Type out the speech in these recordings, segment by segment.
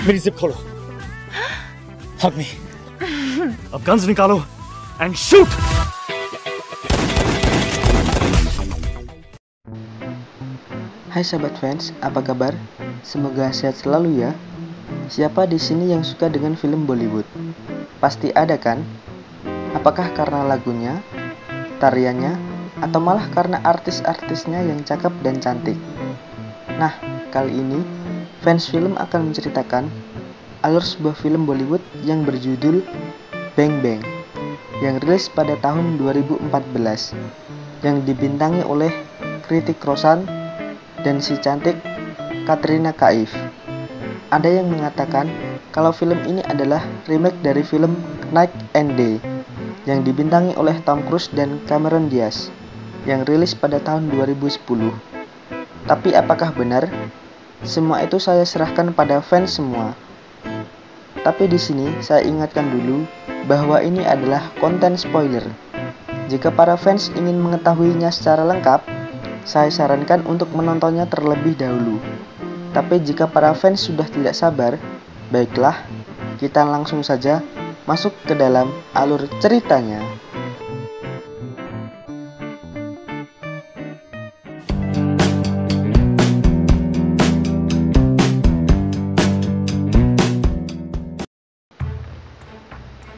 मेरी जिप खोलो। Hug me. अब गन्स निकालो and shoot. Hai sahabat fans, apa kabar? Semoga sehat selalu ya. Siapa di sini yang suka dengan film Bollywood? Pasti ada kan? Apakah karena lagunya, tariannya, atau malah karena artis-artisnya yang cakep dan cantik? Nah, kali ini fans film akan menceritakan alur sebuah film Bollywood yang berjudul Bang Bang yang rilis pada tahun 2014 yang dibintangi oleh Hrithik Roshan dan si cantik Katrina Kaif. Ada yang mengatakan kalau film ini adalah remake dari film Night and Day yang dibintangi oleh Tom Cruise dan Cameron Diaz yang rilis pada tahun 2010. Tapi apakah benar? Semua itu saya serahkan pada fans semua. Tapi di sini saya ingatkan dulu bahwa ini adalah konten spoiler. Jika para fans ingin mengetahuinya secara lengkap, saya sarankan untuk menontonnya terlebih dahulu. Tapi jika para fans sudah tidak sabar, baiklah, kita langsung saja masuk ke dalam alur ceritanya.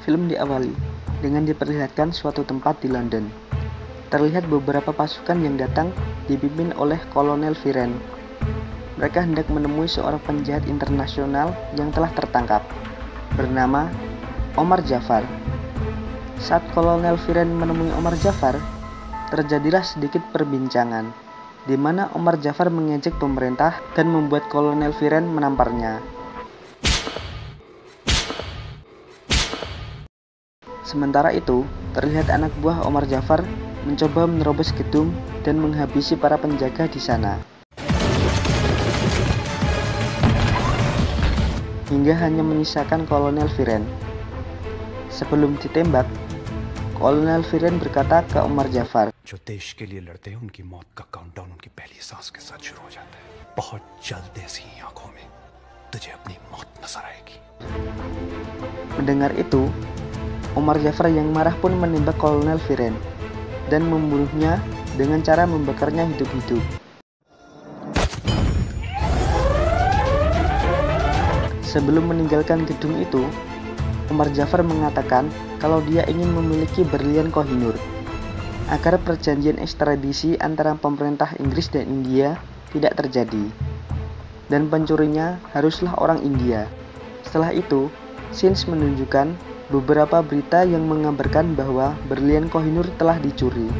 Film diawali dengan diperlihatkan suatu tempat di London. Terlihat beberapa pasukan yang datang dipimpin oleh Kolonel Viren. Mereka hendak menemui seorang penjahat internasional yang telah tertangkap, bernama Omar Jafar. Saat Kolonel Viren menemui Omar Jafar, terjadilah sedikit perbincangan, di mana Omar Jafar mengejek pemerintah dan membuat Kolonel Viren menamparnya. Sementara itu, terlihat anak buah Omar Jafar mencoba menerobos gedung dan menghabisi para penjaga di sana. Hingga hanya menyisakan Kolonel Viren. Sebelum ditembak, Kolonel Viren berkata ke Omar Jafar, जो देश के लिए लड़ते हैं उनकी मौत का काउंटडाउन उनकी पहली सांस के साथ शुरू हो जाता है। बहुत जल्द ऐसी आंखों में तुझे अपनी मौत नजर आएगी। Mendengar itu, Omar Jafar yang marah pun menembak Kolonel Viren dan membunuhnya dengan cara membakarnya hidup-hidup. Sebelum meninggalkan gedung itu, Omar Jafar mengatakan kalau dia ingin memiliki berlian Kohinoor agar perjanjian ekstradisi antara pemerintah Inggris dan India tidak terjadi, dan pencurinya haruslah orang India. Setelah itu, scenes menunjukkan beberapa berita yang mengabarkan bahwa berlian Kohinoor telah dicuri.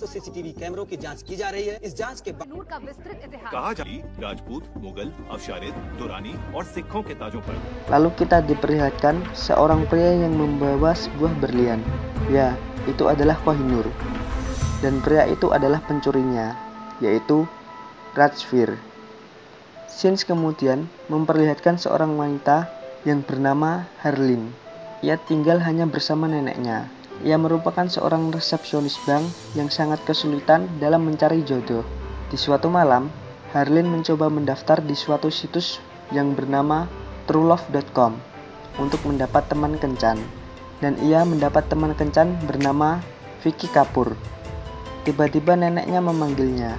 CCTV कैमरों की जांच की जा रही है। इस जांच के बाद का विस्तृत इतिहास कहा जाए राजपूत, मुगल, अवशारित, दुरानी और सिखों के ताजों पर। Lalu kita diperlihatkan seorang pria yang membawa sebuah berlian. Ya, itu adalah Kohinoor. Dan pria itu adalah pencurinya, yaitu Rajveer. Scenes kemudian memperlihatkan seorang wanita yang bernama Harleen. Ia tinggal hanya bersama neneknya. Ia merupakan seorang resepsionis bank yang sangat kesulitan dalam mencari jodoh. Di suatu malam, Harleen mencoba mendaftar di suatu situs yang bernama truelove.com untuk mendapat teman kencan. Dan ia mendapat teman kencan bernama Vicky Kapoor. Tiba-tiba neneknya memanggilnya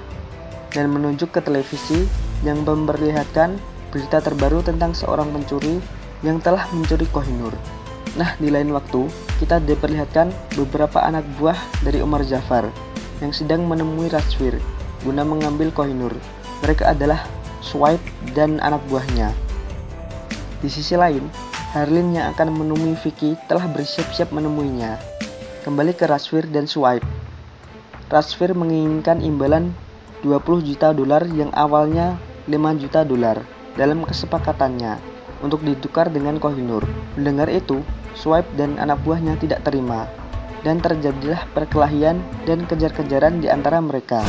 dan menunjuk ke televisi yang memperlihatkan berita terbaru tentang seorang pencuri yang telah mencuri Kohinoor. Nah, di lain waktu, kita diperlihatkan beberapa anak buah dari Omar Jafar yang sedang menemui Rajveer guna mengambil Kohinoor. Mereka adalah Swipe dan anak buahnya. Di sisi lain, Harleen yang akan menemui Vicky telah bersiap-siap menemuinya. Kembali ke Rajveer dan Swipe. Rajveer menginginkan imbalan $20 juta yang awalnya $5 juta dalam kesepakatannya untuk ditukar dengan Kohinoor. Mendengar itu, Swipe dan anak buahnya tidak terima, dan terjadilah perkelahian dan kejar-kejaran di antara mereka.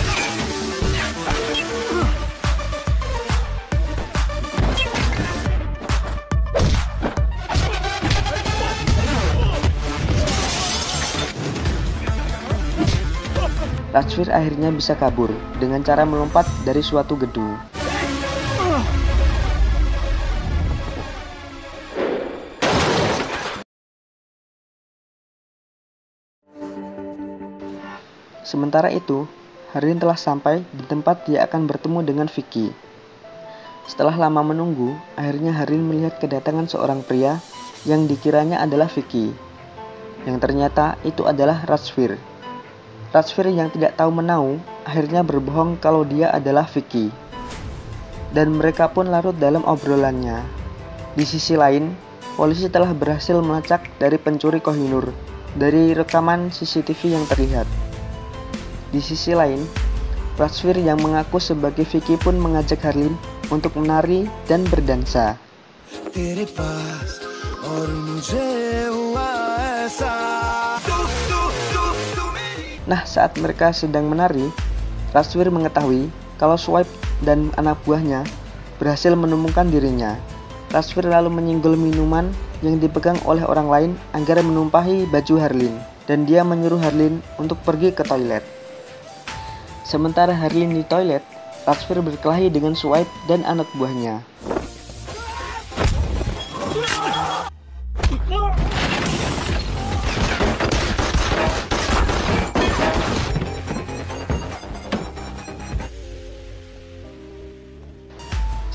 Rajveer akhirnya bisa kabur dengan cara melompat dari suatu gedung. Sementara itu, Harleen telah sampai di tempat dia akan bertemu dengan Vicky. Setelah lama menunggu, akhirnya Harleen melihat kedatangan seorang pria yang dikiranya adalah Vicky. Yang ternyata itu adalah Ratzfir. Ratzfir yang tidak tahu menau akhirnya berbohong kalau dia adalah Vicky. Dan mereka pun larut dalam obrolannya. Di sisi lain, polisi telah berhasil melacak dari pencuri Kohinoor dari rekaman CCTV yang terlihat. Di sisi lain, Ratzfir yang mengaku sebagai Vicky pun mengajak Harleen untuk menari dan berdansa. Nah, saat mereka sedang menari, Ratzfir mengetahui kalau Swipe dan anak buahnya berhasil menemukan dirinya. Ratzfir lalu menyinggol minuman yang dipegang oleh orang lain agar menumpahi baju Harleen, dan dia menyuruh Harleen untuk pergi ke toilet. Sementara Harleen di toilet, Ratzfir berkelahi dengan Swipe dan anak buahnya.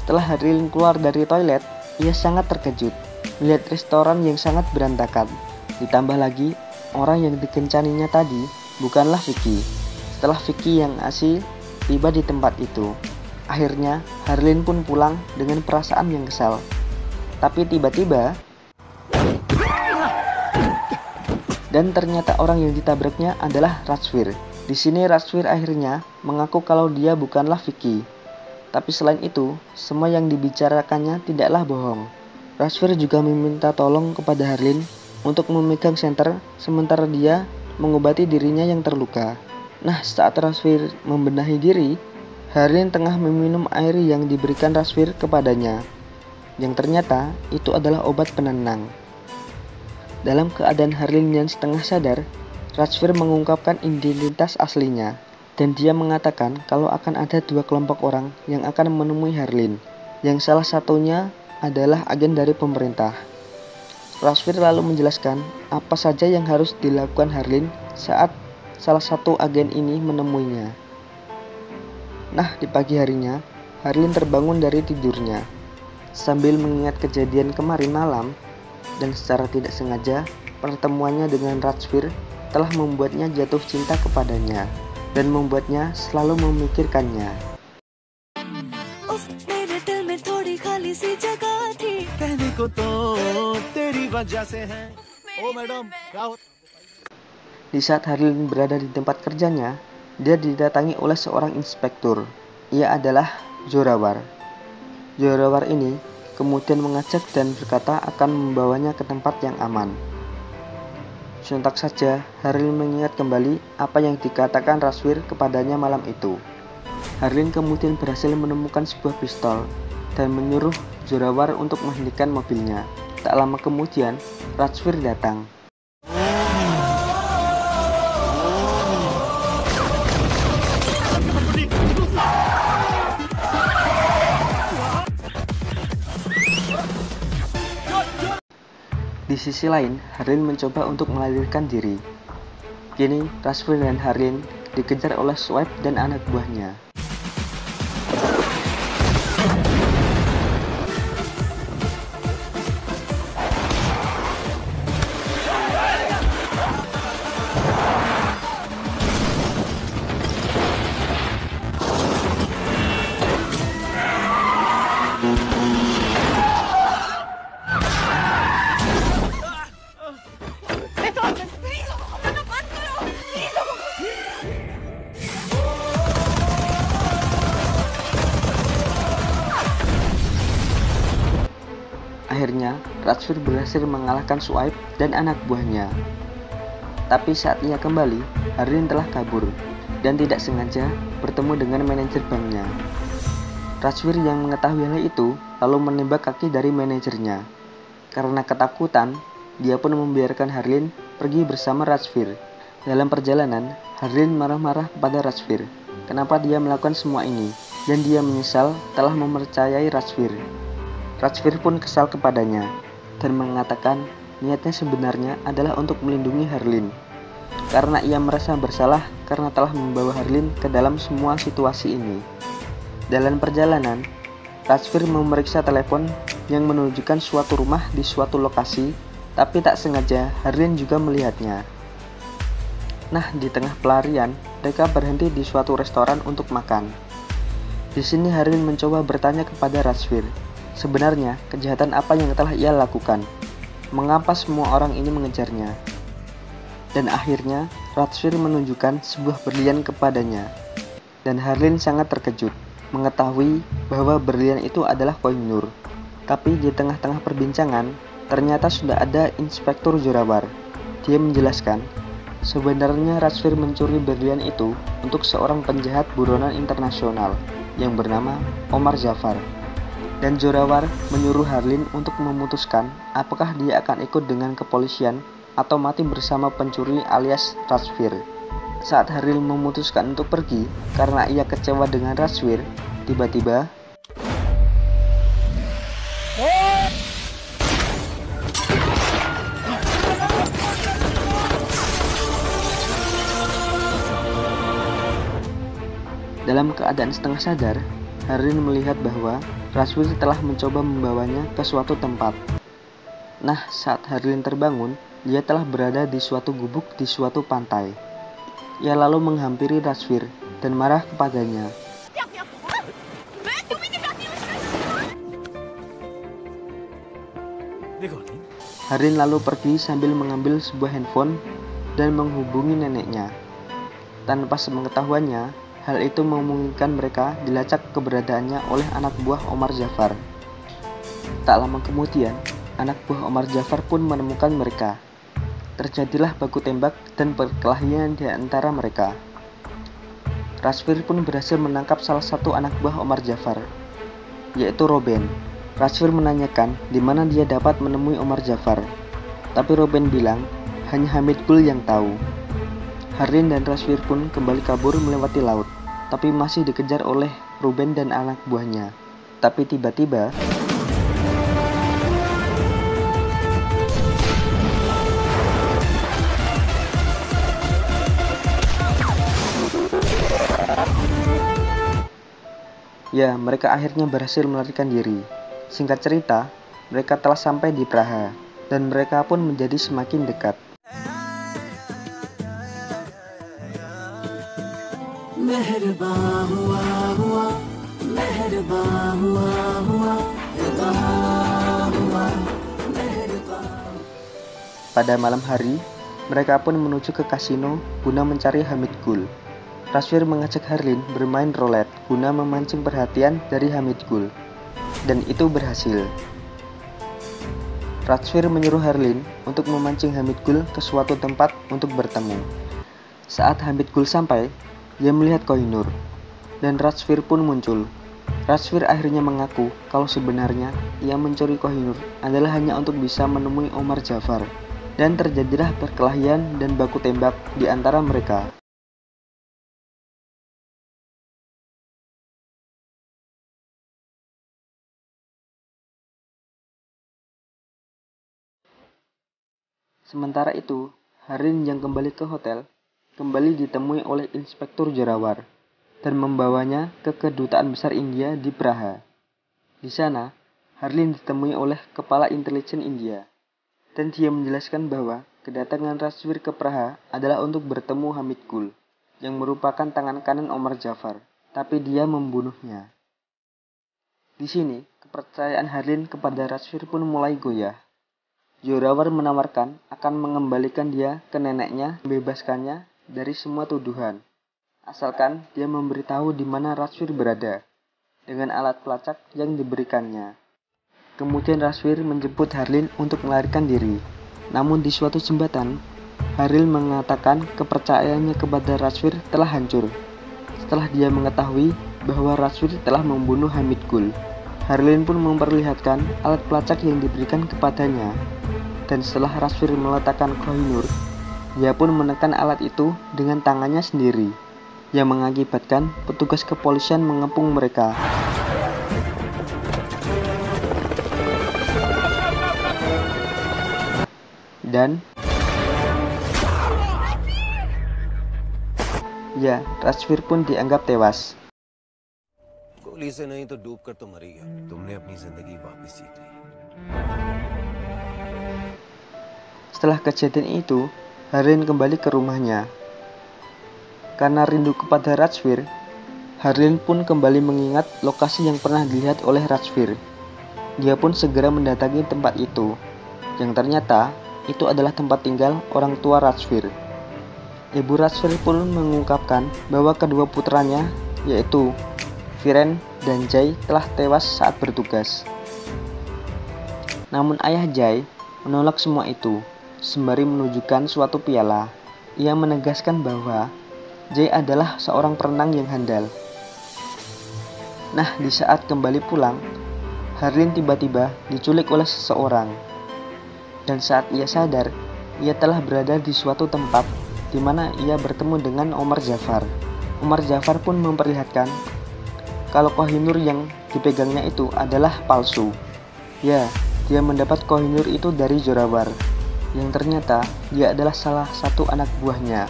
Setelah Harleen keluar dari toilet, ia sangat terkejut melihat restoran yang sangat berantakan. Ditambah lagi, orang yang dikencaninya tadi bukanlah Vicky. Setelah Vicky yang asli tiba di tempat itu, akhirnya Harleen pun pulang dengan perasaan yang kesal. Tapi tiba-tiba, dan ternyata orang yang ditabraknya adalah Ratzfir. Di sini Ratzfir akhirnya mengaku kalau dia bukanlah Vicky. Tapi selain itu, semua yang dibicarakannya tidaklah bohong. Ratzfir juga meminta tolong kepada Harleen untuk memegang senter sementara dia mengobati dirinya yang terluka. Nah, saat Ratzfir membenahi diri, Harleen tengah meminum air yang diberikan Ratzfir kepadanya, yang ternyata itu adalah obat penenang. Dalam keadaan Harleen yang setengah sadar, Ratzfir mengungkapkan identitas aslinya, dan dia mengatakan kalau akan ada dua kelompok orang yang akan menemui Harleen, yang salah satunya adalah agen dari pemerintah. Ratzfir lalu menjelaskan apa saja yang harus dilakukan Harleen saat salah satu agen ini menemuinya. Nah, di pagi harinya, Harleen terbangun dari tidurnya. Sambil mengingat kejadian kemarin malam, dan secara tidak sengaja, pertemuannya dengan Ratzfir telah membuatnya jatuh cinta kepadanya, dan membuatnya selalu memikirkannya. Di saat Harleen berada di tempat kerjanya, dia didatangi oleh seorang inspektur. Ia adalah Zorawar. Zorawar ini kemudian mengajak dan berkata akan membawanya ke tempat yang aman. Sontak saja, Harleen mengingat kembali apa yang dikatakan Ratzfir kepadanya malam itu. Harleen kemudian berhasil menemukan sebuah pistol dan menyuruh Zorawar untuk menghentikan mobilnya. Tak lama kemudian, Ratzfir datang. Di sisi lain, Harleen mencoba untuk melarikan diri. Kini, Ratzfir dan Harleen dikejar oleh Swipe dan anak buahnya. Akhirnya, Ratzfir berhasil mengalahkan Swipe dan anak buahnya. Tapi saat ia kembali, Harleen telah kabur dan tidak sengaja bertemu dengan manajer banknya. Ratzfir yang mengetahui hal itu lalu menembak kaki dari manajernya. Karena ketakutan, dia pun membiarkan Harleen pergi bersama Ratzfir. Dalam perjalanan, Harleen marah-marah kepada Ratzfir. Kenapa dia melakukan semua ini? Dan dia menyesal telah mempercayai Ratzfir. Ratzfir pun kesal kepadanya dan mengatakan niatnya sebenarnya adalah untuk melindungi Harleen. karena ia merasa bersalah karena telah membawa Harleen ke dalam semua situasi ini. Dalam perjalanan, Ratzfir memeriksa telepon yang menunjukkan suatu rumah di suatu lokasi, tapi tak sengaja Harleen juga melihatnya. Nah, di tengah pelarian, mereka berhenti di suatu restoran untuk makan. Di sini Harleen mencoba bertanya kepada Ratzfir, sebenarnya kejahatan apa yang telah ia lakukan? Mengapa semua orang ini mengejarnya? Dan akhirnya, Ratzfir menunjukkan sebuah berlian kepadanya. Dan Harleen sangat terkejut mengetahui bahwa berlian itu adalah koin Nur. Tapi di tengah-tengah perbincangan, ternyata sudah ada Inspektur Jorawar. Dia menjelaskan, sebenarnya Ratzfir mencuri berlian itu untuk seorang penjahat buronan internasional yang bernama Omar Jafar. Dan Jorawar menyuruh Harleen untuk memutuskan apakah dia akan ikut dengan kepolisian atau mati bersama pencuri alias Ratzfir. Saat Harleen memutuskan untuk pergi karena ia kecewa dengan Ratzfir, tiba-tiba dalam keadaan setengah sadar, Harleen melihat bahwa Ratzfir telah mencoba membawanya ke suatu tempat. Nah, saat Harleen terbangun, dia telah berada di suatu gubuk di suatu pantai. Ia lalu menghampiri Ratzfir dan marah kepadanya. Harleen lalu pergi sambil mengambil sebuah handphone dan menghubungi neneknya. Tanpa sepengetahuannya, hal itu memungkinkan mereka dilacak keberadaannya oleh anak buah Omar Jafar. Tak lama kemudian, anak buah Omar Jafar pun menemukan mereka. Terjadilah baku tembak dan perkelahian di antara mereka. Ratzfir pun berhasil menangkap salah satu anak buah Omar Jafar, yaitu Robin. Ratzfir menanyakan di mana dia dapat menemui Omar Jafar, tapi Robin bilang hanya Hamid Gul yang tahu. Harleen dan Ratzfir pun kembali kabur melewati laut, tapi masih dikejar oleh Ruben dan anak buahnya. Tapi tiba-tiba ya, mereka akhirnya berhasil melarikan diri. Singkat cerita, mereka telah sampai di Praha, dan mereka pun menjadi semakin dekat. Pada malam hari, mereka pun menuju ke kasino guna mencari Hamid Gul. Ratzfir mengajak Harleen bermain roulette guna memancing perhatian dari Hamid Gul, dan itu berhasil. Ratzfir menyuruh Harleen untuk memancing Hamid Gul ke suatu tempat untuk bertemu. Saat Hamid Gul sampai, dia melihat koin Nur, dan Ratzfir pun muncul. Ratzfir akhirnya mengaku kalau sebenarnya ia mencuri koin Nur adalah hanya untuk bisa menemui Omar Jafar, dan terjadilah perkelahian dan baku tembak di antara mereka. Sementara itu, Harleen yang kembali ke hotel, kembali ditemui oleh Inspektur Jorawar dan membawanya ke Kedutaan Besar India di Praha. Di sana, Harleen ditemui oleh Kepala Intelijen India, dan dia menjelaskan bahwa kedatangan Ratzfir ke Praha adalah untuk bertemu Hamid Gul, yang merupakan tangan kanan Omar Jafar, tapi dia membunuhnya. Di sini, kepercayaan Harleen kepada Ratzfir pun mulai goyah. Jorawar menawarkan akan mengembalikan dia ke neneknya, membebaskannya dari semua tuduhan, asalkan dia memberitahu di mana Ratzfir berada, dengan alat pelacak yang diberikannya. Kemudian Ratzfir menjemput Harleen untuk melarikan diri. Namun di suatu jembatan, Harleen mengatakan kepercayaannya kepada Ratzfir telah hancur. Setelah dia mengetahui bahwa Ratzfir telah membunuh Hamid Gul, Harleen pun memperlihatkan alat pelacak yang diberikan kepadanya. Dan setelah Ratzfir meletakkan koin Nur, dia pun menekan alat itu dengan tangannya sendiri, yang mengakibatkan petugas kepolisian mengepung mereka. Dan Ya, Rajvir pun dianggap tewas. गोली से नहीं तो डूब कर तो मर ही गया। तुमने अपनी जिंदगी वापस जीत ली। Setelah kejadian itu, Harleen kembali ke rumahnya. Karena rindu kepada Rajvir, Harleen pun kembali mengingat lokasi yang pernah dilihat oleh Rajvir. Dia pun segera mendatangi tempat itu, yang ternyata itu adalah tempat tinggal orang tua Rajvir. Ibu Rajvir pun mengungkapkan bahwa kedua putranya, yaitu Viren dan Jay, telah tewas saat bertugas. Namun ayah Jay menolak semua itu, sembari menunjukkan suatu piala. Ia menegaskan bahwa Jay adalah seorang perenang yang handal. Nah, di saat kembali pulang, Harleen tiba-tiba diculik oleh seseorang. Dan saat ia sadar, ia telah berada di suatu tempat di mana ia bertemu dengan Omar Jafar. Omar Jafar pun memperlihatkan kalau Kohinoor yang dipegangnya itu adalah palsu. Ya, dia mendapat Kohinoor itu dari Zorawar, yang ternyata dia adalah salah satu anak buahnya.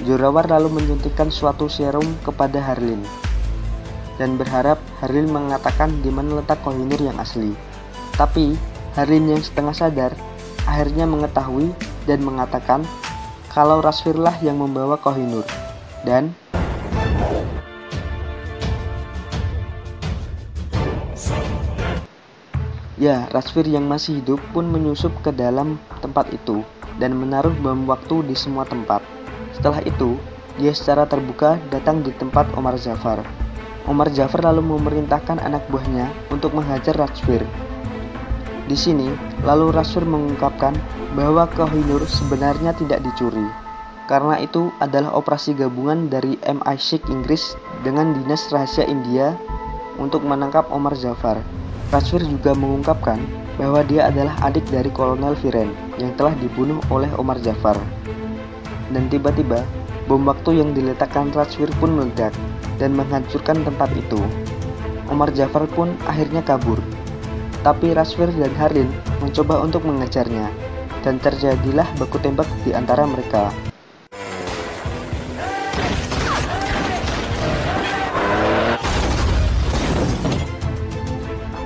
Zorawar lalu menyuntikkan suatu serum kepada Harleen dan berharap Harleen mengatakan di mana letak Kohinoor yang asli. Tapi Harleen yang setengah sadar akhirnya mengetahui dan mengatakan kalau Rajvir lah yang membawa Kohinoor. Dan ya, Rajvir yang masih hidup pun menyusup ke dalam tempat itu dan menaruh bom waktu di semua tempat. Setelah itu, dia secara terbuka datang di tempat Omar Jafar. Omar Jafar lalu memerintahkan anak buahnya untuk menghajar Rajvir. Di sini, lalu Rajvir mengungkapkan bahwa Kohinoor sebenarnya tidak dicuri, karena itu adalah operasi gabungan dari MI6 Inggris dengan Dinas Rahasia India untuk menangkap Omar Jafar. Rajvir juga mengungkapkan bahwa dia adalah adik dari Kolonel Viren yang telah dibunuh oleh Omar Jafar. Dan tiba-tiba, bom waktu yang diletakkan Rajvir pun meledak dan menghancurkan tempat itu. Omar Jafar pun akhirnya kabur. Tapi Rajvir dan Harleen mencoba untuk mengejarnya, dan terjadilah baku tembak di antara mereka.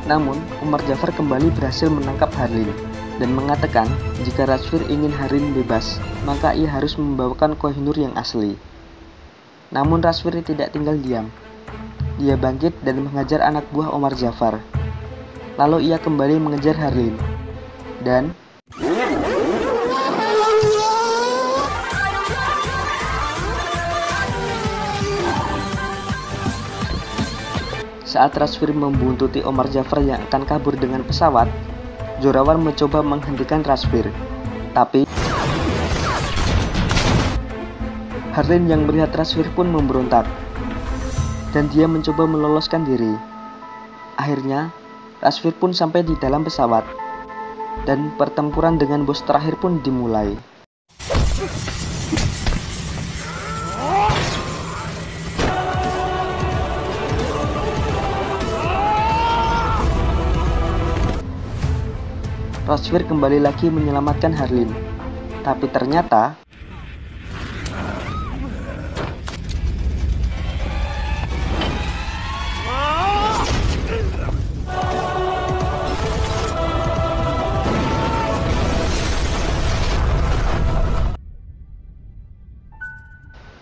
Namun, Omar Jafar kembali berhasil menangkap Harleen dan mengatakan jika Rajvir ingin Harleen bebas, maka ia harus membawakan Kohinoor yang asli. Namun Rajvir tidak tinggal diam. Dia bangkit dan menghajar anak buah Omar Jafar. Lalu ia kembali mengejar Harleen. Dan saat Rajvir membuntuti Omar Jafar yang akan kabur dengan pesawat, Zorawar mencoba menghentikan Rajvir. Tapi Harleen yang melihat Rajvir pun memberontak, dan dia mencoba meloloskan diri. Akhirnya, Rajvir pun sampai di dalam pesawat, dan pertempuran dengan bos terakhir pun dimulai. Rajvir kembali lagi menyelamatkan Harleen, tapi ternyata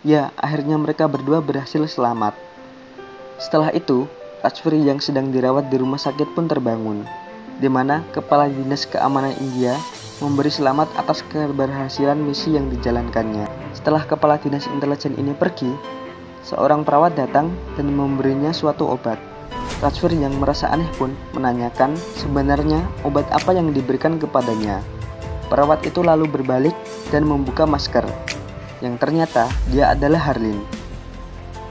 ya, akhirnya mereka berdua berhasil selamat. Setelah itu, Rajvir yang sedang dirawat di rumah sakit pun terbangun, di mana Kepala Dinas Keamanan India memberi selamat atas keberhasilan misi yang dijalankannya. Setelah Kepala Dinas Intelijen ini pergi, seorang perawat datang dan memberinya suatu obat. Rajvir yang merasa aneh pun menanyakan sebenarnya obat apa yang diberikan kepadanya. Perawat itu lalu berbalik dan membuka masker, yang ternyata dia adalah Harleen.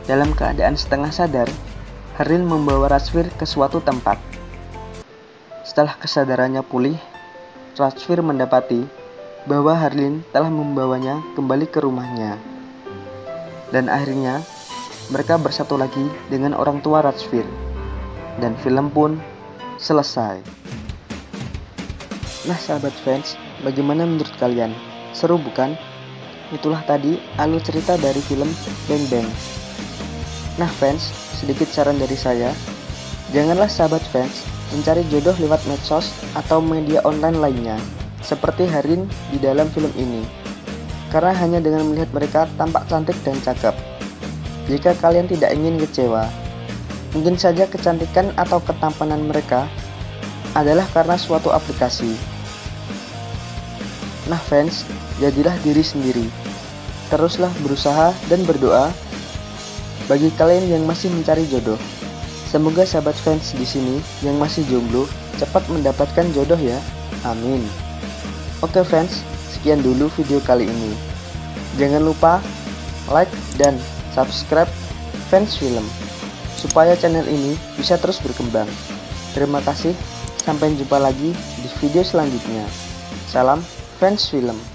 Dalam keadaan setengah sadar, Harleen membawa Rajvir ke suatu tempat. Setelah kesadarannya pulih, Rajvir mendapati bahwa Harleen telah membawanya kembali ke rumahnya. Dan akhirnya, mereka bersatu lagi dengan orang tua Rajvir. Dan film pun selesai. Nah sahabat fans, bagaimana menurut kalian? Seru bukan? itulah tadi alur cerita dari film Bang Bang. Nah fans, sedikit saran dari saya, janganlah sahabat fans mencari jodoh lewat medsos atau media online lainnya, seperti Harin di dalam film ini. Karena hanya dengan melihat mereka tampak cantik dan cakep. Jika kalian tidak ingin kecewa, mungkin saja kecantikan atau ketampanan mereka adalah karena suatu aplikasi. Nah fans, jadilah diri sendiri. Teruslah berusaha dan berdoa bagi kalian yang masih mencari jodoh. Semoga sahabat fans di sini yang masih jomblo cepat mendapatkan jodoh ya. Amin. Oke fans, sekian dulu video kali ini. Jangan lupa like dan subscribe Fans Film supaya channel ini bisa terus berkembang. Terima kasih, sampai jumpa lagi di video selanjutnya. Salam Fans Film.